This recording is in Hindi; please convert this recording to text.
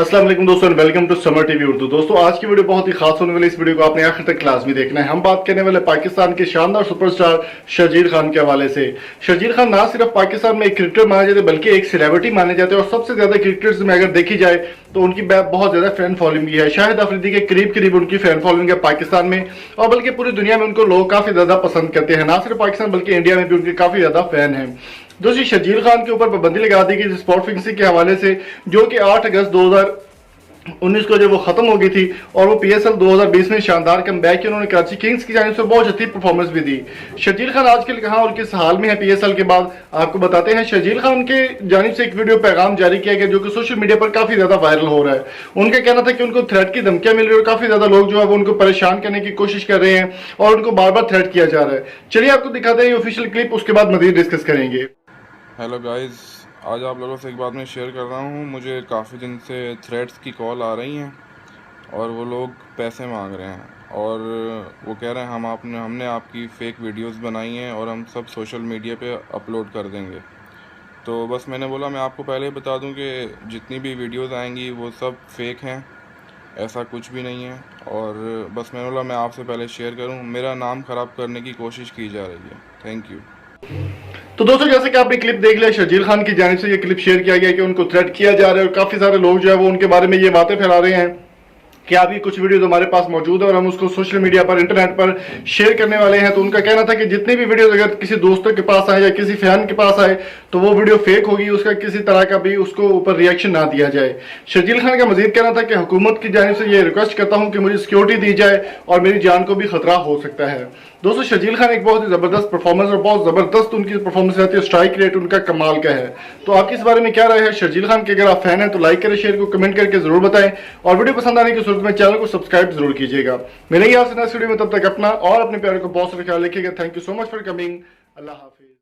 अस्सलाम वालेकुम दोस्तों, welcome to Samar TV Urdu. दोस्तों, आज की वीडियो बहुत ही खास होने वाली। इस वीडियो को आपने आखिर तक क्लास में देखना है। हम बात करने वाले पाकिस्तान के शानदार सुपरस्टार शर्जील खान के हवाले से। शर्जील खान ना सिर्फ पाकिस्तान में एक क्रिकेटर माने जाते बल्कि एक सेलिब्रिटी माने जाते हैं और सबसे ज्यादा क्रिकेटर्स में अगर देखी जाए तो उनकी बहुत ज्यादा फैन फॉलोइंग भी है। शाहिद अफरीदी के करीब करीब उनकी फैन फॉलोइंग है पाकिस्तान में, और बल्कि पूरी दुनिया में उनको लोग काफी ज्यादा पसंद करते हैं। ना सिर्फ पाकिस्तान बल्कि इंडिया में भी उनके काफी ज्यादा फैन है। दोस्तों, शर्जील खान के ऊपर पाबंदी लगा दी गई स्पॉट फिक्सिंग के हवाले से, जो कि 8 अगस्त 2019 को जब वो खत्म हो गई थी, और वो पीएसएल 2020 में शानदार कमबैक किया उन्होंने कराची किंग्स की जानिब से बहुत अच्छी परफॉर्मेंस भी दी। शर्जील खान आजकल कहां और किस हाल में है पीएसएल के बाद, आपको बताते हैं। शर्जील खान के जानिब से एक वीडियो पैगाम जारी किया गया जो कि सोशल मीडिया पर काफी ज्यादा वायरल हो रहा है। उनका कहना था कि उनको थ्रेट की धमकियां मिल रही है और काफी ज्यादा लोग जो है वो उनको परेशान करने की कोशिश कर रहे हैं और उनको बार बार थ्रेट किया जा रहा है। चलिए आपको दिखाते हैं ऑफिशियल क्लिप, उसके बाद मजीद डिस्कस करेंगे। हेलो गाइस, आज आप लोगों से एक बात मैं शेयर कर रहा हूँ। मुझे काफ़ी दिन से थ्रेड्स की कॉल आ रही हैं और वो लोग पैसे मांग रहे हैं और वो कह रहे हैं हमने आपकी फ़ेक वीडियोस बनाई हैं और हम सब सोशल मीडिया पे अपलोड कर देंगे। तो बस मैंने बोला मैं आपको पहले ही बता दूं कि जितनी भी वीडियोस आएंगी वो सब फेक हैं, ऐसा कुछ भी नहीं है। और बस मैंने बोला मैं आपसे पहले शेयर करूं, मेरा नाम ख़राब करने की कोशिश की जा रही है। Thank you. तो दोस्तों, जैसे कि आपने क्लिप देख लिया, शर्जील खान की जानिब से ये क्लिप शेयर किया गया कि उनको थ्रेट किया जा रहा है और काफी सारे लोग जो है वो उनके बारे में ये बातें फैला रहे हैं कि आपकी कुछ वीडियो हमारे पास मौजूद है और हम उसको सोशल मीडिया पर, इंटरनेट पर शेयर करने वाले हैं। तो उनका कहना था कि जितनी भी वीडियो अगर किसी दोस्तों के पास आए या किसी फैन के पास आए तो वो वीडियो फेक होगी, उसका किसी तरह का भी उसको ऊपर रिएक्शन ना दिया जाए। शर्जील खान का मजीद कहना था कि हुकूमत की जानिब से ये रिक्वेस्ट करता हूं कि मुझे सिक्योरिटी दी जाए और मेरी जान को भी खतरा हो सकता है। दोस्तों, शर्जील खान एक बहुत ही जबरदस्त परफॉर्मेंस और बहुत जबरदस्त उनकी परफॉर्मेंस रहती है। स्ट्राइक रेट उनका कमाल का है। तो आपकी इस बारे में क्या राय है शर्जील खान के? अगर आप फैन हैं तो लाइक करें, शेयर को कमेंट करके जरूर बताएं और वीडियो पसंद आने की सूरत में चैनल को सब्सक्राइब जरूर कीजिएगा। मिलेंगे आपसे नेक्स्ट वीडियो में, तब तक अपना और अपने प्यारे को बहुत सारा ख्याल रखिएगा। Thank you so much for coming. Allah Hafiz.